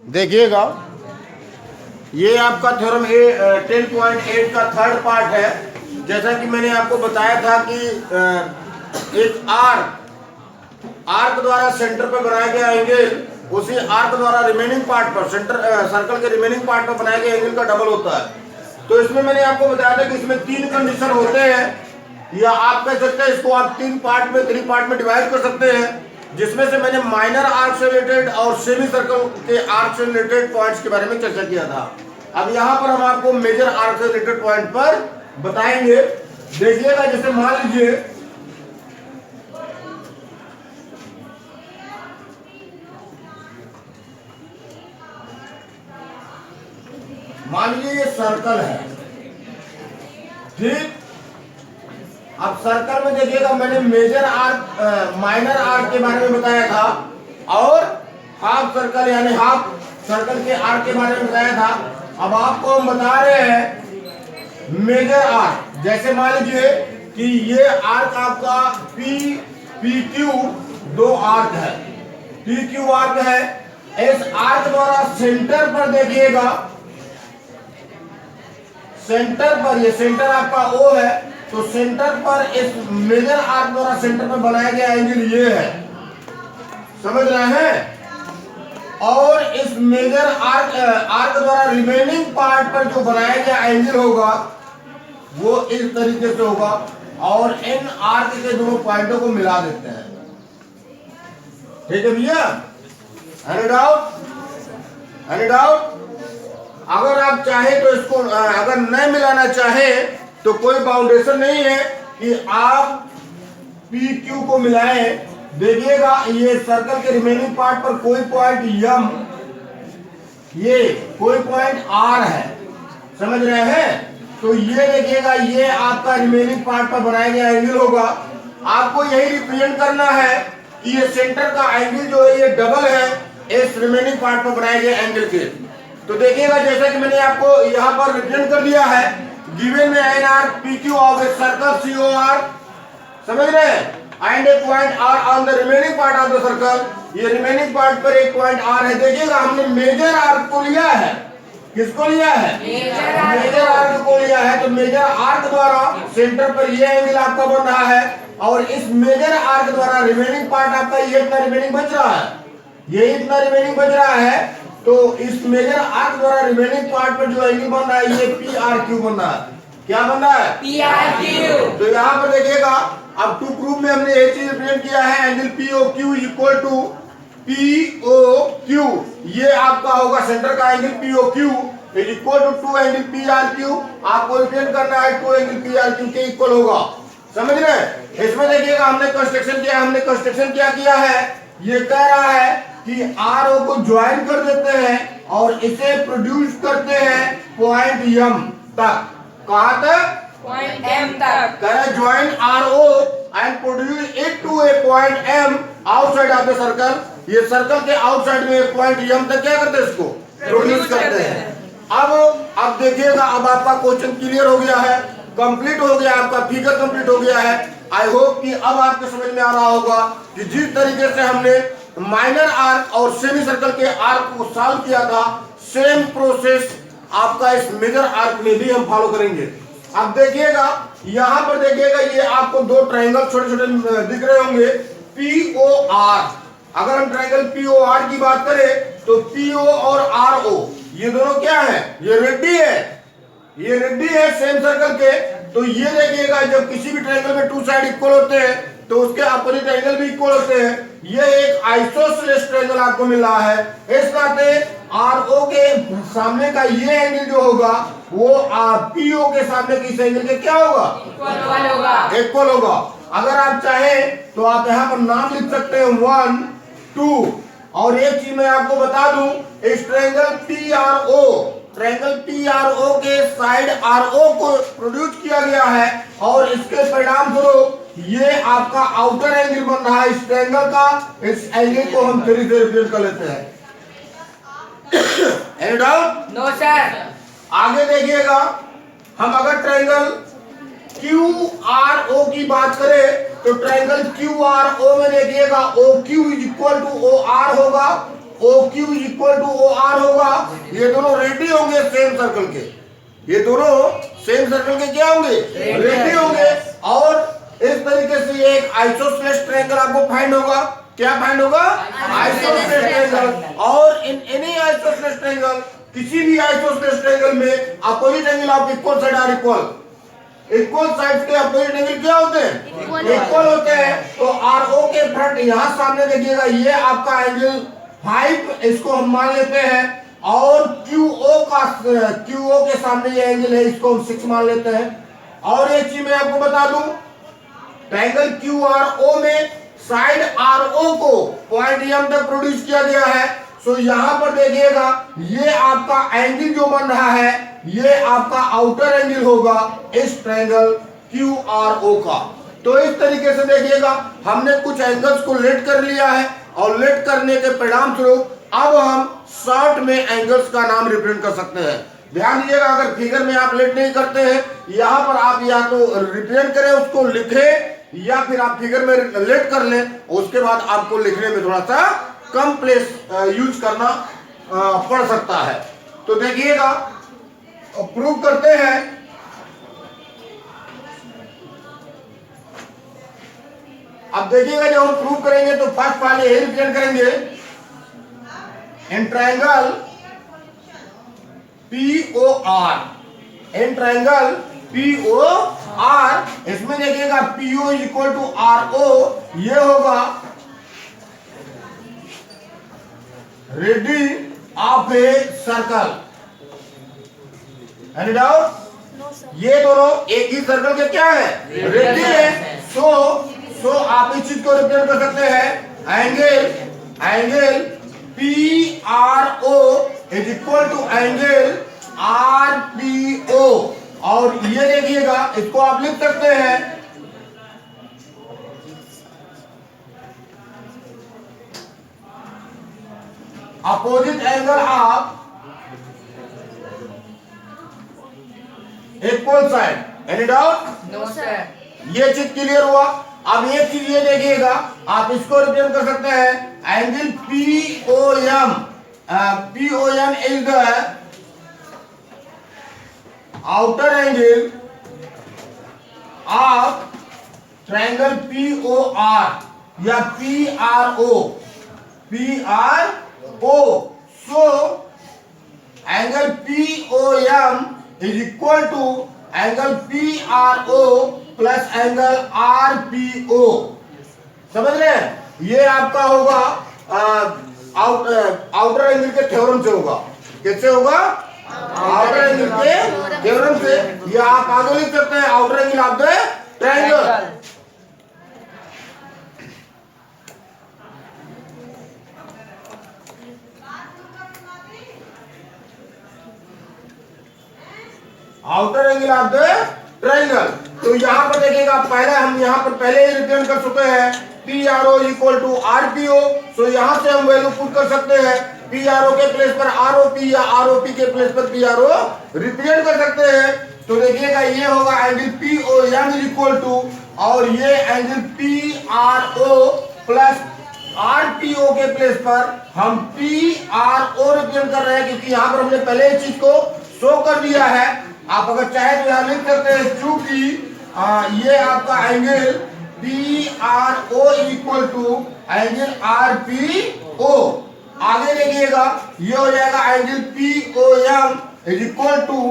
देखिएगा, ये आपका थ्योरम 10.8 का थर्ड पार्ट है। जैसा कि मैंने आपको बताया था कि एक आर्क द्वारा सेंटर पर बनाया गया एंगल उसी आर्क द्वारा रिमेनिंग पार्ट पर सर्कल के रिमेनिंग पार्ट पर बनाए गए एंगल का डबल होता है। तो इसमें मैंने आपको बताया था कि इसमें 3 कंडीशन होते हैं, या आप कह सकते हैं इसको आप 3 पार्ट में डिवाइड कर सकते हैं, जिसमें से मैंने माइनर आर्क से रिलेटेड और सेमी सर्कल के आर्क से रिलेटेड पॉइंट्स के बारे में चर्चा किया था। अब यहाँ पर हम आपको मेजर आर्क से रिलेटेड पॉइंट पर बताएंगे। देखिएगा, जैसे मान लीजिए ये सर्कल है, ठीक। अब सर्कल में देखिएगा, मैंने मेजर आर्क माइनर आर्क के बारे में बताया था और हाफ सर्कल यानी हाफ सर्कल के आर्क के बारे में बताया था। अब आपको हम बता रहे हैं मेजर आर्क। जैसे मान लीजिए कि ये आर्क आपका पी क्यू 2 आर्क है, पी क्यू आर्क है। इस आर्क द्वारा सेंटर पर देखिएगा, सेंटर पर, ये सेंटर आपका O है, तो सेंटर पर इस मेजर आर्क द्वारा सेंटर पर बनाया गया एंगल ये है, समझ रहे हैं। और इस मेजर आर्क द्वारा रिमेनिंग पार्ट पर जो बनाया गया एंगल होगा वो इस तरीके से होगा, और इन आर्क के दोनों पॉइंटों को मिला देते हैं, ठीक है भैया। Any doubt? अगर आप चाहे तो इसको, अगर नहीं मिलाना चाहे तो कोई बाउंडेशन नहीं है कि आप पी क्यू को मिलाएं। देखिएगा, ये सर्कल के रिमेनिंग पार्ट पर कोई पॉइंट यम, ये कोई पॉइंट आर है, समझ रहे हैं। तो ये देखिएगा, ये आपका रिमेनिंग पार्ट पर बनाया गया एंगल होगा। आपको यही रिप्रेजेंट करना है कि ये सेंटर का एंगल जो है ये डबल है इस रिमेनिंग पार्ट पर बनाए गए एंगल के। तो देखिएगा, जैसा कि मैंने आपको यहाँ पर रिप्रेजेंट कर दिया है, गिवन में N R P Q of a circle C O R, समझ रहे हैं, and a point R on the remaining part of the circle. ये रिमेनिंग पार्ट पर एक पॉइंट आर है। देखिएगा, हमने मेजर आर्क को लिया है। किसको लिया है? मेजर आर्क को लिया है। तो मेजर आर्क द्वारा सेंटर पर ये एंगल आपका बन रहा है, और इस मेजर आर्क द्वारा रिमेनिंग पार्ट आपका ये इतना रिमेनिंग बच रहा है, ये इतना रिमेनिंग बच रहा है। तो इस मेजर आर्क द्वारा रिमेनिंग पार्ट पर जो एंगल बन रहा है ये पी आर क्यू बन रहा है। क्या बन रहा है? P R Q. तो यहाँ पर देखिएगा, अब टू प्रूफ में हमने एक चीज रिप्रेजेंट किया है, angle P O Q equal to P O Q. ये आपका होगा सेंटर का angle P O Q equal to 2 angle P R Q. आपको रिप्रेजेंट करना है 2 एंगल पी आर क्यू के इक्वल होगा, समझ रहे हैं। इसमें देखिएगा, हमने कंस्ट्रक्शन क्या किया है, ये कह रहा है कि आर ओ को ज्वाइन कर देते हैं और इसे प्रोड्यूस करते हैं पॉइंट एम तक। कहां तक? पॉइंट एम तक। करें join R O and produce it to a point M outside of the circle. ये सर्कल के आउटसाइड में एक पॉइंट एम तक क्या करते हैं, इसको प्रोड्यूस करते हैं। अब देखिएगा, अब आपका क्वेश्चन क्लियर हो गया है, कंप्लीट हो गया, आपका फिगर कंप्लीट हो गया है। आई होप कि अब आपको समझ में आ रहा होगा कि जिस तरीके से हमने माइनर आर्क और सेमी सर्कल के आर्क को सॉल्व किया था, सेम प्रोसेस आपका इस मेजर आर्क में भी हम फॉलो करेंगे। अब देखिएगा, यहाँ पर देखिएगा, ये आपको 2 ट्रायंगल छोटे छोटे दिख रहे होंगे, पी ओ आर। अगर हम ट्रायंगल पी ओ आर की बात करें तो पी ओ और आर ओ ये दोनों क्या है, ये रेड्डी है, ये रेड्डी है सेम सर्कल के। तो ये देखिएगा, जब किसी भी ट्रायंगल में 2 साइड इक्वल होते हैं तो उसके अपोजिट एंगल भी इक्वल होते हैं। ये एक आइसोसेलेस ट्रायंगल आपको मिल रहा है। इस नाते आर ओ के सामने का ये एंगल जो होगा वो पी ओ के सामने के इस एंगल के क्या होगा, इक्वल होगा। अगर आप चाहें तो आप यहाँ पर नाम लिख सकते हैं 1 2। और एक चीज मैं आपको बता दूं, इस ट्रायंगल पी आर ओ के साइड आर ओ को प्रोड्यूस किया गया है, और इसके परिणाम स्वरूप ये आपका आउटर एंगल बन रहा है इस ट्रायंगल का। इस एंगल को हम 3 से रिप्रेजेंट कर लेते हैं। Any doubt? No sir. आगे देखिएगा, हम अगर ट्रायंगल क्यू आर ओ की बात करें तो ट्रायंगल क्यू आर ओ में देखिएगा O Q is equal to O R होगा, O Q equal to O R होगा। ये दोनों रेडी होंगे सेम सर्कल के, ये दोनों सेम सर्कल के क्या होंगे, रेडी होंगे। और इस तरीके से एक आइसोसेलेस ट्रायंगल आपको फाइंड होगा। क्या फाइंड होगा, आइसोसेलेस ट्रायंगल। और इन एनी आइसोसेलेस ट्रायंगल, किसी भी आइसोसेलेस ट्रायंगल में opposite angle of equal side are equal, equal side के अपोजिट एंगल क्या होते हैं, इक्वल होते हैं। तो आर ओ के फ्रंट यहां सामने देखिएगा, ये आपका एंगल 5 इसको हम मान लेते हैं, और QO के सामने ये एंगल है, इसको हम 6 मान लेते हैं। और एक चीज मैं आपको बता दूं, ट्रायंगल QRO में साइड RO को पॉइंट M तक प्रोड्यूस किया गया है। सो यहां पर देखिएगा, ये आपका एंगल जो बन रहा है, ये आपका आउटर एंगल होगा इस ट्रायंगल QRO का। तो इस तरीके से देखिएगा, हमने कुछ एंगल्स को लेट कर लिया है, और लेट करने के परिणाम स्वरूप अब हम शॉर्ट में एंगल्स का नाम रिप्रेजेंट कर सकते हैं। ध्यान दीजिएगा, अगर फिगर में आप लेट नहीं करते हैं, यहां पर आप या तो रिप्रेजेंट करें, उसको लिखें, या फिर आप फिगर में लेट कर लें, उसके बाद आपको लिखने में थोड़ा सा कम प्लेस यूज करना पड़ सकता है। तो देखिएगा, प्रूव करते हैं। अब देखिएगा, जब हम प्रूव करेंगे तो फर्स्ट पहले यही रिप्रेजेंट करेंगे, in triangle POR, in triangle POR, इसमें देखिएगा PO इक्वल टू RO, ये होगा radius of a circle. Any doubt? ये दोनों एक ही सर्कल के क्या है, रेडियस है। सो आप इस चीज को रिप्रेजेंट कर सकते हैं, angle PRO is equal to angle RPO। और ये देखिएगा, इसको आप लिख सकते हैं opposite angle of equal side. Any doubt? No sir. ये चीज क्लियर हुआ। अब एक चीज ये देखिएगा, आप इसको रिप्रेजेंट कर सकते हैं angle POM। POM is the outer angle of triangle POR या PRO। So angle POM is equal to angle PRO plus angle RPO। समझ रहे हैं? ये आपका होगा आउटर एंगल के थ्योरम से होगा। किससे होगा? आउटर एंगल के थ्योरम से। या आप आगे लिख सकते हैं outer angle of the triangle. Outer angle of the triangle. तो यहां पर देखिएगा, पहले हम यहां पर पहले ही रिप्रेजेंट कर चुके हैं PRO इक्वल टू RPO। सो यहां से हम वैल्यू पुट कर सकते हैं, PRO के प्लेस पर ROP या ROP के प्लेस पर PRO रिप्रेजेंट कर सकते हैं। तो देखिएगा, ये होगा एंगल POM इक्वल टू, और ये एंगल PRO प्लस RPO के प्लेस पर हम PRO रिप्रेजेंट कर रहे हैं, क्योंकि यहां पर हमने पहले इस चीज को शो कर दिया है। आप अगर चाहे तो यहां लिख सकते हैं, चूंकि ये आपका angle PRO equal to angle RPO। आगे देखिएगा, ये हो जाएगा angle POM is equal to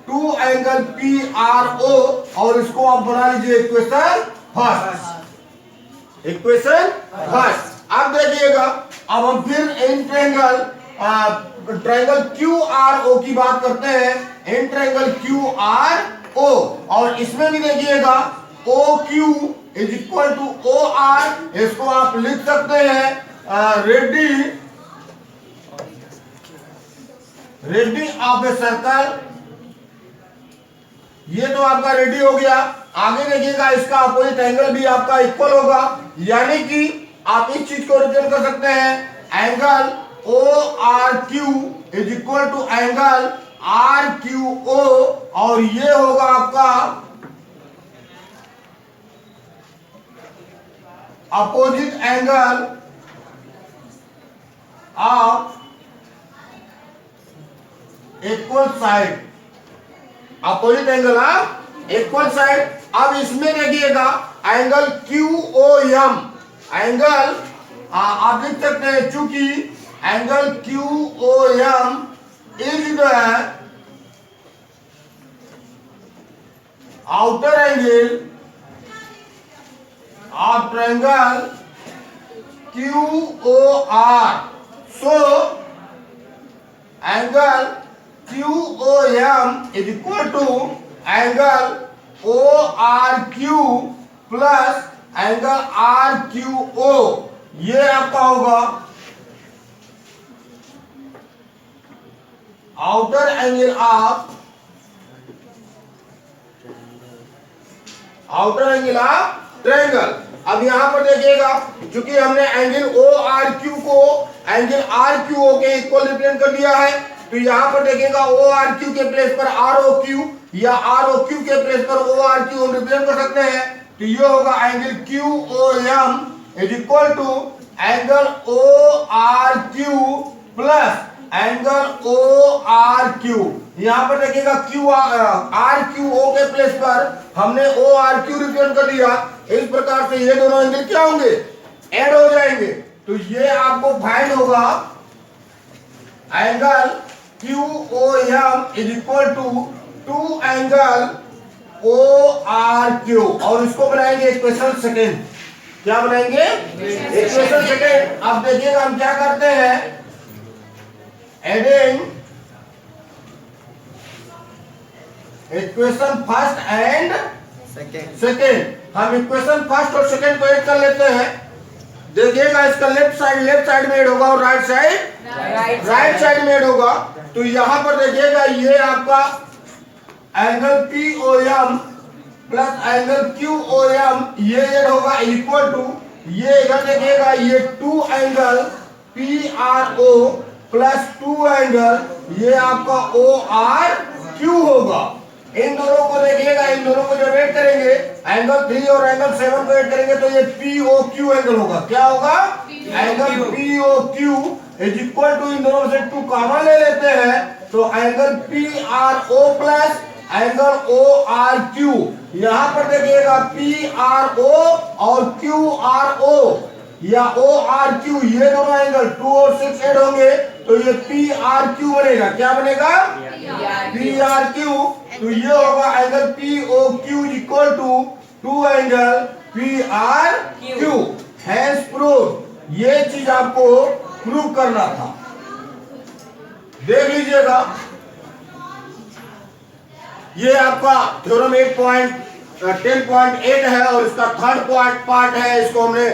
2 angle PRO, और इसको आप बना लीजिए इक्वेशन फर्स्ट। Equation first. अब देखिएगा, अब हम फिर इन ट्रायंगल QRO की बात करते हैं। इन ट्रायंगल QRO, और इसमें भी देखिएगा OQ is equal to OR। इसको आप लिख सकते हैं रेडी ऑफ ए सर्कल। ये तो आपका रेडी हो गया। आगे देखिएगा, इसका अपोजिट एंगल भी आपका इक्वल होगा, यानी कि आप इस चीज को रिप्रेजेंट कर सकते हैं, angle ORQ is equal to angle RQO। और ये होगा आपका opposite angle of equal side, opposite angle of equal side. अब इसमें देखिएगा एंगल QOM, एंगल आप लिख सकते हैं चूंकि angle QOM is the outer angle of triangle QOR। So angle QOM is equal to angle ORQ plus angle RQO। ये आपका होगा आउटर एंगल ऑफ ट्रायंगल। अब यहां पर देखिएगा क्योंकि हमने एंगल ORQ को एंगल RQO के इक्वल रिप्रेजेंट कर दिया है, तो यहां पर देखिएगा ORQ के प्लेस पर ROQ या ROQ के प्लेस पर ORQ हम रिप्रेजेंट कर सकते हैं। तो ये होगा angle QOM is equal to angle ORQ plus angle ORQ। यहां पर देखिएगा RQO के प्लेस पर हमने ORQ रिप्रेजेंट कर दिया। इस प्रकार से ये दोनों एंगल क्या होंगे, ऐड हो जाएंगे। तो ये आपको फाइंड होगा angle QOM is equal to 2 angle ORQ, और इसको बनाएंगे इक्वेशन सेकेंड। क्या बनाएंगे, इक्वेशन सेकेंड। अब देखिएगा हम क्या करते हैं, adding equation first and second. हम इक्वेशन फर्स्ट और सेकेंड को ऐड कर लेते हैं। देखिएगा इसका लेफ्ट साइड में ऐड होगा और राइट साइड में ऐड होगा। तो यहां पर देखिएगा ये आपका angle POM plus angle QOM ये ऐड होगा इक्वल टू, ये इधर देखिएगा ये 2 एंगल PRO प्लस 2 एंगल ये आपका ORQ होगा। इन दोनों को देखिएगा, इन दोनों को जब ऐड करेंगे एंगल 3 और एंगल 7 को ऐड करेंगे तो ये POQ एंगल होगा। क्या होगा, angle POQ is equal to, इन दोनों से 2 कॉमन ले लेते हैं तो angle PRO plus angle ORQ। यहां पर देखिएगा PRO और QRO या ORQ ये दोनों एंगल 2 और 6 ऐड होंगे तो ये PRQ बनेगा। क्या बनेगा, PRQ। तो ये होगा angle POQ equal to 2 angle PRQ। Hence prove, ये चीज आपको प्रूव करना था। देख लीजिएगा ये आपका थ्योरम 10.8 है और इसका थर्ड पार्ट है। इसको हमने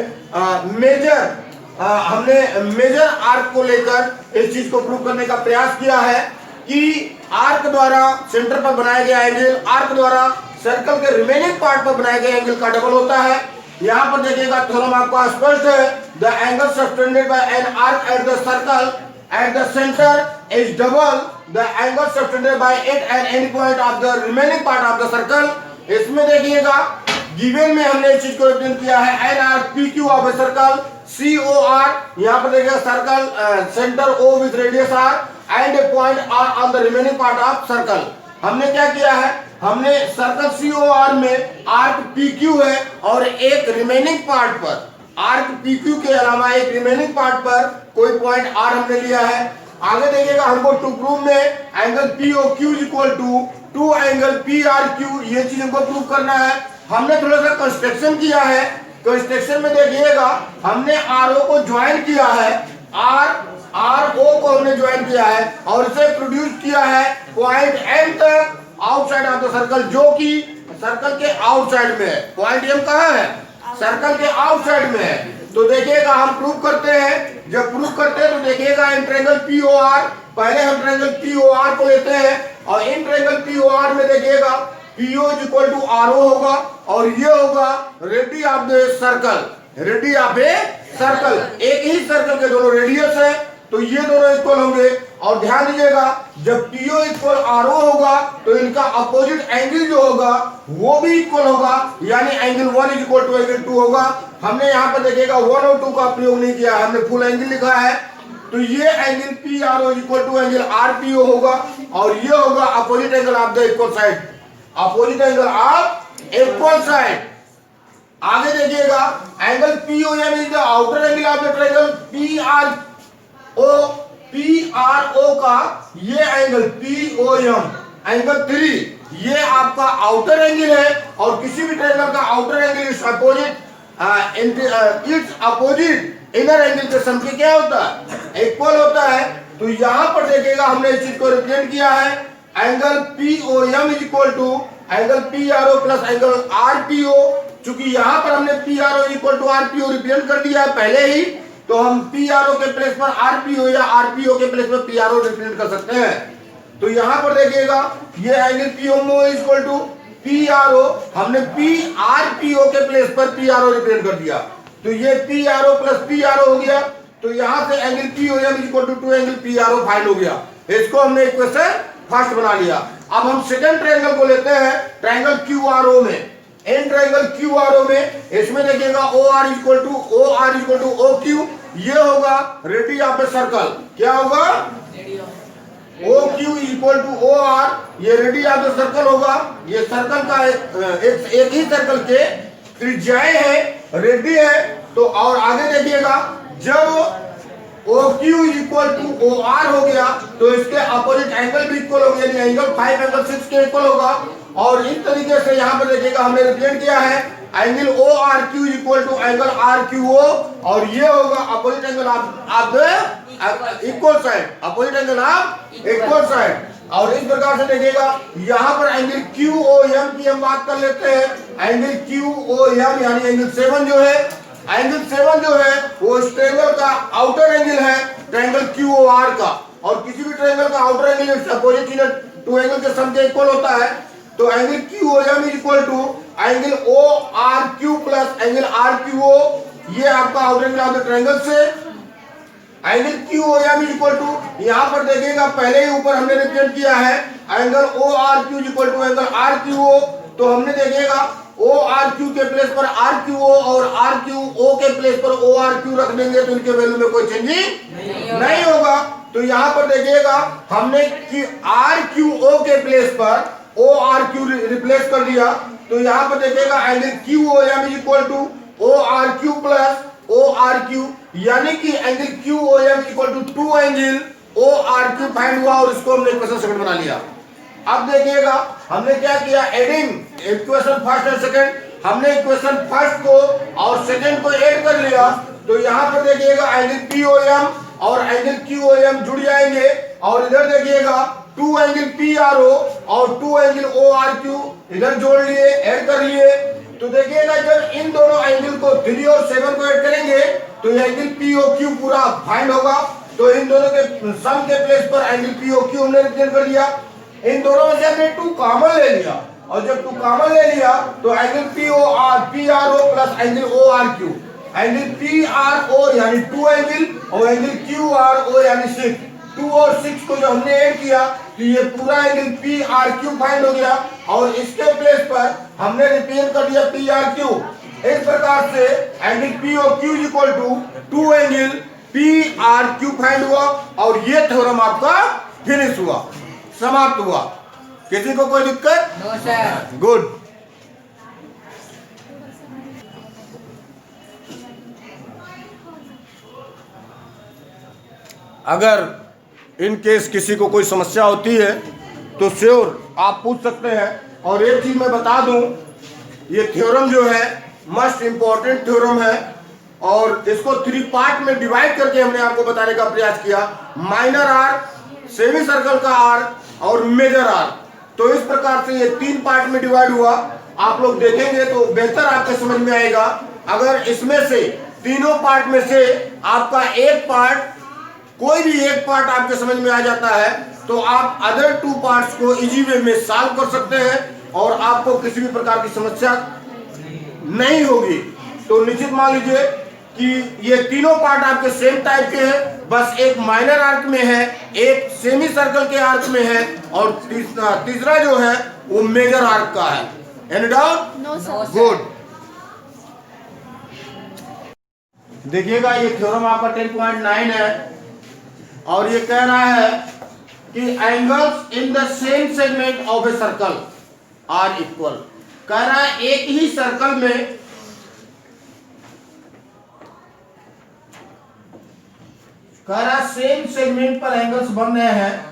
मेजर आर्क को लेकर इस चीज को प्रूव करने का प्रयास किया है कि आर्क द्वारा सेंटर पर बनाया गया एंगल आर्क द्वारा सर्कल के रिमेनिंग पार्ट पर बनाए गए एंगल का डबल होता है। यहां पर देखिएगा थ्योरम आपका स्पष्ट है। The angle subtended bye an arc at the circle at the centre is double the angle subtended bye it at any point of the remaining part of the circle. इसमें देखिएगा गिवन में हमने इस चीज को रिप्रेजेंट किया है an arc PQ of a circle COR। यहां पर देखिएगा circle centre O with radius R and a point R on the remaining part of circle. हमने क्या किया है, हमने सर्कल COR में आर्क PQ है और एक रिमेनिंग पार्ट पर आर्क PQ के अलावा एक रिमेनिंग पार्ट पर कोई पॉइंट R हमने लिया है। आगे देखिएगा हमको टू प्रूव में angle POQ equal to 2 angle PRQ ये चीज हमको प्रूव करना है। हमने थोड़ा सा कंस्ट्रक्शन किया है। कंस्ट्रक्शन में देखिएगा हमने RO को ज्वाइन किया है, RO को हमने ज्वाइन किया है और इसे प्रोड्यूस किया है पॉइंट M तक आउटसाइड ऑफ द सर्कल, जो कि सर्कल के आउटसाइड में है। पॉइंट M कहां है, सर्कल के आउटसाइड में है। तो देखिएगा हम प्रूव करते हैं, जब प्रूव करते हैं तो देखिएगा इन ट्रायंगल POR, पहले हम ट्रायंगल POR को लेते हैं और इन ट्रायंगल POR में देखिएगा PO is equal to RO होगा और ये होगा radius of the circle, radius of a circle. एक ही सर्कल के दोनों रेडियस है तो ये दोनों इक्वल होंगे। और ध्यान दीजिएगा जब PO इक्वल RO होगा तो इनका अपोजिट एंगल जो होगा वो भी इक्वल होगा, यानी angle 1 is equal to angle 2 होगा। हमने यहाँ पर देखिएगा 1 और 2 का प्रयोग नहीं किया, हमने फुल एंगल लिखा है। तो ये angle P R O equal to angle R P O होगा, और ये होगा opposite angle of the equal side, opposite angle of equal side. आगे देखिएगा, angle P O M is the outer angle of the triangle P R O. P R O का ये angle P O M angle 3, ये आपका outer angle है, और किसी भी ट्रायंगल का outer angle is opposite it's opposite inner angle के सम के क्या होता है, इक्वल होता है। तो यहां पर देखिएगा हमने इस चीज को रिप्रेजेंट किया है, angle P O M is equal to angle P R O plus angle R P O. चूंकि यहां पर हमने P R O equal to R P O represent कर दिया है पहले ही, तो हम पी आर ओ के प्लेस पर आर पी ओ या आर पी ओ के प्लेस पर पी आर ओ रिप्रेजेंट कर सकते हैं। तो यहां पर देखिएगा, ये angle P O is equal to P R O, हमने पी आर पी ओ के प्लेस पर पी आर ओ रिप्रेजेंट कर दिया, तो ये P R O plus P R O हो गया। तो यहां से angle P O M is equal to 2 angle P R O find हो गया। इसको हमने इक्वेशन फर्स्ट बना लिया। अब हम सेकंड ट्रायंगल को लेते हैं, ट्रायंगल क्यू आर ओ में। In triangle Q R O में इसमें देखिएगा O R equal to O Q, ये होगा रेडियस ऑफ ए सर्कल। क्या होगा, O Q equal to O R, ये रेडियस ऑफ द सर्कल होगा। ये सर्कल का एक ही सर्कल के त्रिज्याएं है, रेडियस है। तो और आगे देखिएगा, जब O Q equal to O R हो गया, तो इसके अपोजिट एंगल भी इक्वल हो गया, एंगल 5 एंगल 6 के इक्वल होगा। और इस तरीके से यहाँ पर देखिएगा हमने रिप्रेजेंट किया है, angle O R Q equal to angle R Q O, और ये होगा opposite angle of the equal side, opposite angle of equal side. और इस प्रकार से देखिएगा, यहाँ पर एंगल क्यू ओ एम की हम बात कर लेते हैं। एंगल क्यू ओ एम यानी एंगल 7 जो है, एंगल 7 जो है वो इस ट्रायंगल का आउटर एंगल है, ट्रायंगल क्यू ओ आर का। और किसी भी ट्रायंगल का outer angle opposite in two angle के सम के इक्वल होता है। तो angle Q O M is equal to angle O R Q plus angle R Q O, ये आपका outer angle of the triangle से। Angle Q O M is equal to, यहाँ पर देखिएगा पहले ही ऊपर हमने रिप्रेजेंट किया है angle O R Q equal to angle R Q O. तो हमने देखिएगा ओ आर क्यू के प्लेस पर आर क्यू ओ और आर क्यू ओ के प्लेस पर ओ आर क्यू रख देंगे, तो इनके वैल्यू में कोई चेंजिंग नहीं होगा। तो यहाँ पर देखिएगा हमने आर क्यू ओ के प्लेस पर ओ आर क्यू रिप्लेस कर दिया। तो यहाँ पर देखिएगा angle Q O M is equal to O R Q plus O R Q, यानी कि angle Q O M equal to 2 angle O R Q find हुआ, और इसको हमने इक्वेशन सेकंड बना लिया। अब देखिएगा हमने क्या किया, एडिंग इक्वेशन फर्स्ट और सेकंड, हमने इक्वेशन फर्स्ट को और सेकंड को ऐड कर लिया। तो यहाँ पर देखिएगा एंगल पी ओ एम और एंगल क्यू ओ एम जुड़ जाएंगे, और इधर देखिएगा 2 एंगल पी आर ओ और 2 एंगल ओ आर क्यू इधर जोड़ लिए, ऐड कर लिए। तो देखिएगा जब इन दोनों एंगल को 3 और 7 को ऐड करेंगे, तो ये एंगल पी ओ क्यू पूरा फाइंड होगा। तो इन दोनों के सम के प्लेस पर एंगल पी ओ क्यू हमने रिप्रेजेंट कर दिया। इन दोनों में से हमने 2 कॉमन ले लिया, और जब 2 कॉमन ले लिया तो angle P R O plus angle O R Q, angle P R O यानी 2 एंगल और एंगल क्यू आर ओ यानी 6, 2 और 6 को जो हमने ऐड किया, तो ये पूरा angle P R Q find हो गया, और इसके प्लेस पर हमने रिप्रेजेंट कर दिया पी आर क्यू। इस प्रकार से angle P O Q equal to 2 angle P R Q find हुआ, और ये थ्योरम आपका फिनिश हुआ, समाप्त हुआ। किसी को कोई दिक्कत? No sir. गुड। अगर इन केस किसी को कोई समस्या होती है तो श्योर आप पूछ सकते हैं। और एक चीज मैं बता दूं, ये थ्योरम जो है मस्ट इंपॉर्टेंट थ्योरम है, और इसको 3 पार्ट में डिवाइड करके हमने आपको बताने का प्रयास किया, माइनर आर, सेमी सर्कल का आर और मेजर आर। तो इस प्रकार से ये 3 पार्ट में डिवाइड हुआ। आप लोग देखेंगे तो बेहतर आपके समझ में आएगा। अगर इसमें से तीनों पार्ट में से आपका एक पार्ट, कोई भी एक पार्ट आपके समझ में आ जाता है, तो आप अदर 2 पार्ट्स को इजी वे में सॉल्व कर सकते हैं, और आपको किसी भी प्रकार की समस्या नहीं होगी। तो निश्चित मान लीजिए कि ये तीनों पार्ट आपके सेम टाइप के हैं, बस एक माइनर आर्क में है, एक सेमी सर्कल के आर्क में है, और तीसरा जो है वो मेजर आर्क का है। Any doubt? No sir. Good. देखिएगा ये थ्योरम आपका 10.9 है। और ये कह रहा है कि angles in the same segment of a circle are equal. कह रहा है एक ही सर्कल में सेम सेगमेंट पर एंगल्स बन रहे हैं,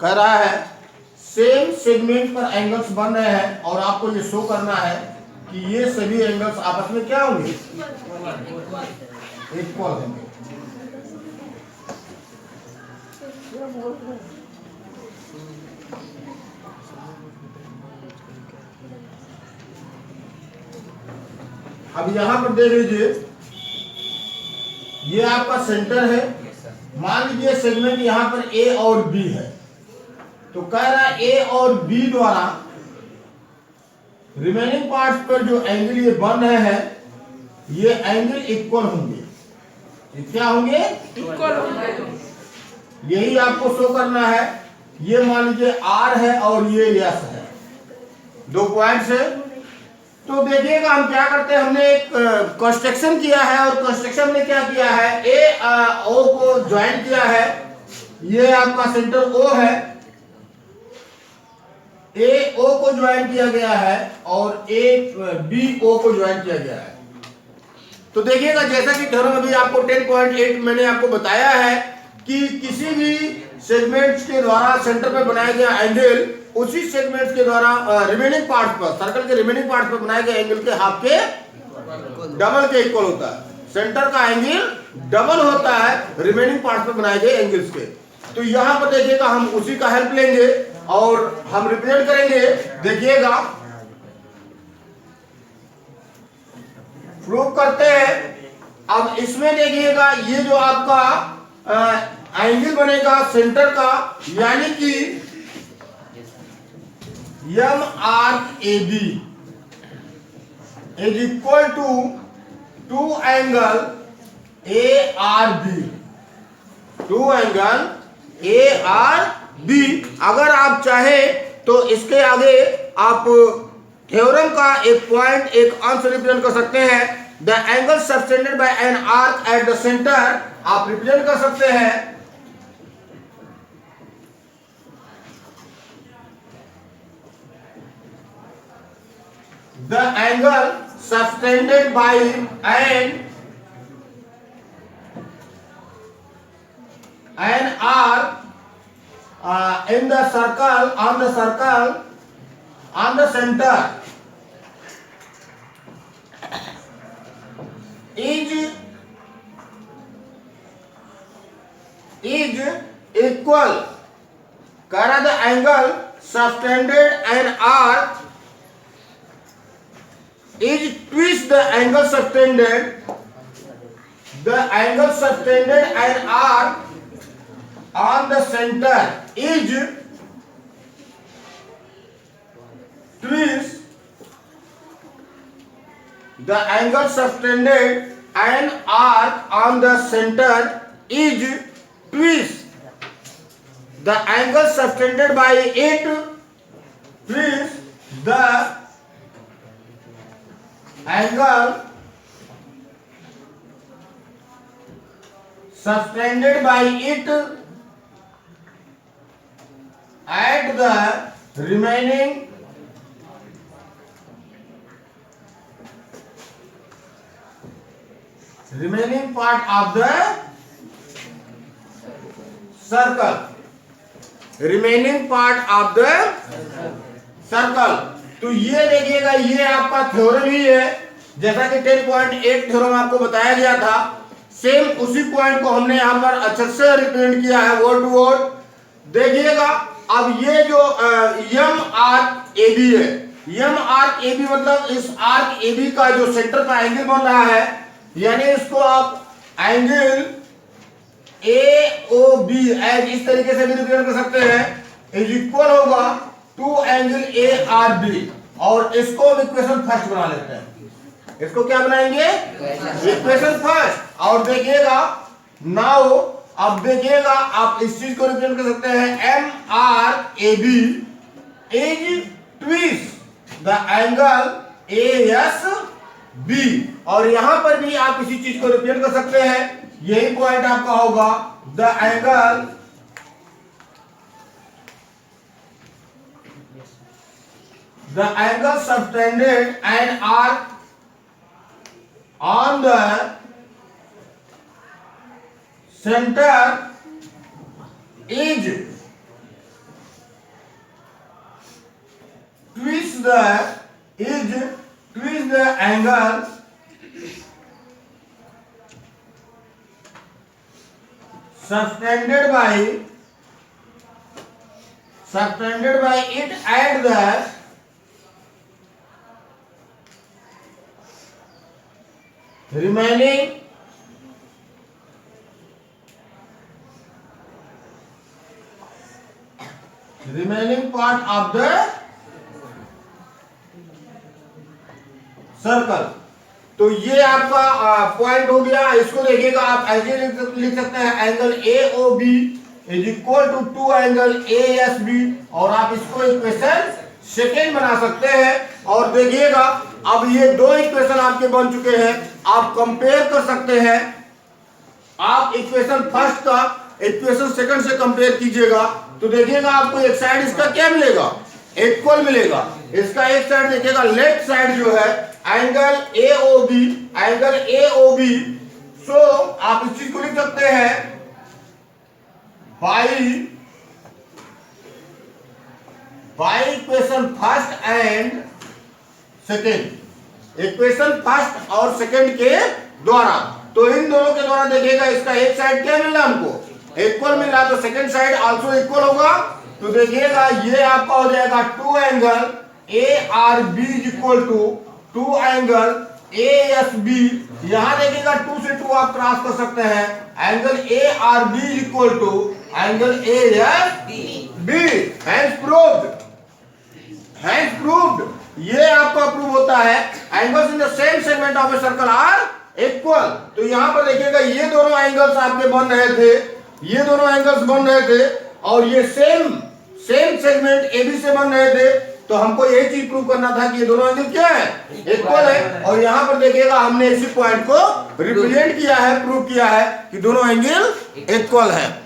कह रहा है सेम सेगमेंट पर एंगल्स बन रहे हैं और आपको ये शो करना है कि ये सभी एंगल्स आपस में क्या होंगे, इक्वल होंगे। अब यहां पर देख लीजिए, ये आपका सेंटर है, मान लीजिए सेगमेंट यहां पर ए और बी है, तो कह रहा है ए और बी द्वारा रिमेनिंग पार्ट्स पर जो एंगल ये बन रहे हैं ये एंगल इक्वल होंगे। ये क्या होंगे, इक्वल होंगे। यही आपको शो करना है। ये मान लीजिए आर है और ये यस है, दो पॉइंट्स है। तो देखिएगा हम क्या करते हैं, हमने एक कंस्ट्रक्शन किया है और कंस्ट्रक्शन में क्या किया है, ए ओ को ज्वाइन किया है। ये आपका सेंटर ओ है, ए ओ को ज्वाइन किया गया है और ए बी ओ को ज्वाइन किया गया है। तो देखिएगा जैसा कि थ्योरम अभी आपको 10.8 मैंने आपको बताया है कि किसी भी सेगमेंट्स के द्वारा सेंटर पे बनाया गया एंगल उसी सेगमेंट्स के द्वारा रिमेनिंग पार्ट पर, सर्कल के रिमेनिंग पार्ट पर बनाए गए एंगल के हाफ के डबल के इक्वल होता है। सेंटर का एंगल डबल होता है रिमेनिंग पार्ट पर बनाए गए एंगल्स के। तो यहां पर देखिएगा हम उसी का हेल्प लेंगे और हम रिप्रेजेंट करेंगे। देखिएगा प्रूव करते हैं। अब इसमें देखिएगा ये जो आपका एंगल बनेगा सेंटर का, यानी कि M arc A B is equal to angle A R B, two angle A R B. अगर आप चाहे तो इसके आगे आप थ्योरम का एक पॉइंट, एक अंश रिप्रेजेंट कर सकते हैं। The angle subtended bye an arc at the centre आप रिप्रेजेंट कर सकते हैं। The angle subtended bye an arc in the circle, on the center is equal. करा the angle subtended an arc is twist the angle subtended. The angle subtended an arc on the center is twist the angle subtended an arc on the center is twist the angle subtended by it, twist the angle subtended by it at the remaining part of the circle, remaining part of the circle। तो ये देखिएगा ये आपका theorem ही है, जैसा कि 10.8 theorem आपको बताया गया था। सेम उसी पॉइंट को हमने यहाँ पर अच्छे से रिप्रेजेंट किया है वर्ड टू वर्ड। देखिएगा अब ये जो यम आर्क ए बी है, यम आर्क ए बी मतलब इस आर्क ए बी का जो सेंटर का एंगल बन रहा है, यानी इसको आप angle A O B as इस तरीके से भी रिप्रेजेंट कर सकते हैं, इज इक्वल होगा to angle A R B. और इसको इक्वेशन फर्स्ट बना लेते हैं। इसको क्या बनाएंगे, इक्वेशन फर्स्ट। और देखिएगा नाउ अब देखिएगा आप इस चीज को रिप्रेजेंट कर सकते हैं MRAB is twice the angle ASB, और यहां पर भी आप इसी चीज को रिप्रेजेंट कर सकते हैं। यही पॉइंट आपका होगा the angle subtended and R on the centre is twist the angle subtended by it at the remaining part of the circle. तो ये आपका पॉइंट हो गया। इसको देखिएगा आप ऐसे लिख सकते हैं angle AOB is equal to 2 angle ASB, और आप इसको इक्वेशन सेकेंड बना सकते हैं। और देखिएगा अब ये दो इक्वेशन आपके बन चुके हैं, आप कंपेयर कर सकते हैं। आप इक्वेशन फर्स्ट का इक्वेशन सेकंड से कंपेयर कीजिएगा तो देखिएगा आपको एक साइड इसका क्या मिलेगा, इक्वल मिलेगा। इसका एक साइड देखिएगा लेफ्ट साइड जो है एंगल AOB, सो आप इस चीज को लिख सकते हैं by equation first and second, equation first और सेकेंड के द्वारा। तो इन दोनों के द्वारा देखिएगा इसका एक साइड क्या मिल रहा है हमको, इक्वल मिल रहा, तो सेकेंड साइड आल्सो इक्वल होगा। तो देखिएगा ये आपका हो जाएगा 2 angle ARB is equal to 2 angle ASB। यहां देखिएगा 2 से 2 आप क्रॉस कर सकते हैं, angle ARB is equal to angle ASB। Hence proved, ये आपका प्रूव होता है angles in the same segment of a circle are equal. तो यहां पर देखिएगा ये दोनों एंगल्स आपके बन रहे थे, ये दोनों एंगल्स बन रहे थे और ये सेम सेगमेंट AB से बन रहे थे। तो हमको यही चीज प्रूव करना था कि ये दोनों एंगल क्या है, इक्वल है। और यहां पर देखिएगा हमने इसी पॉइंट को रिप्रेजेंट किया है, प्रूव किया है कि दोनों एंगल इक्वल है।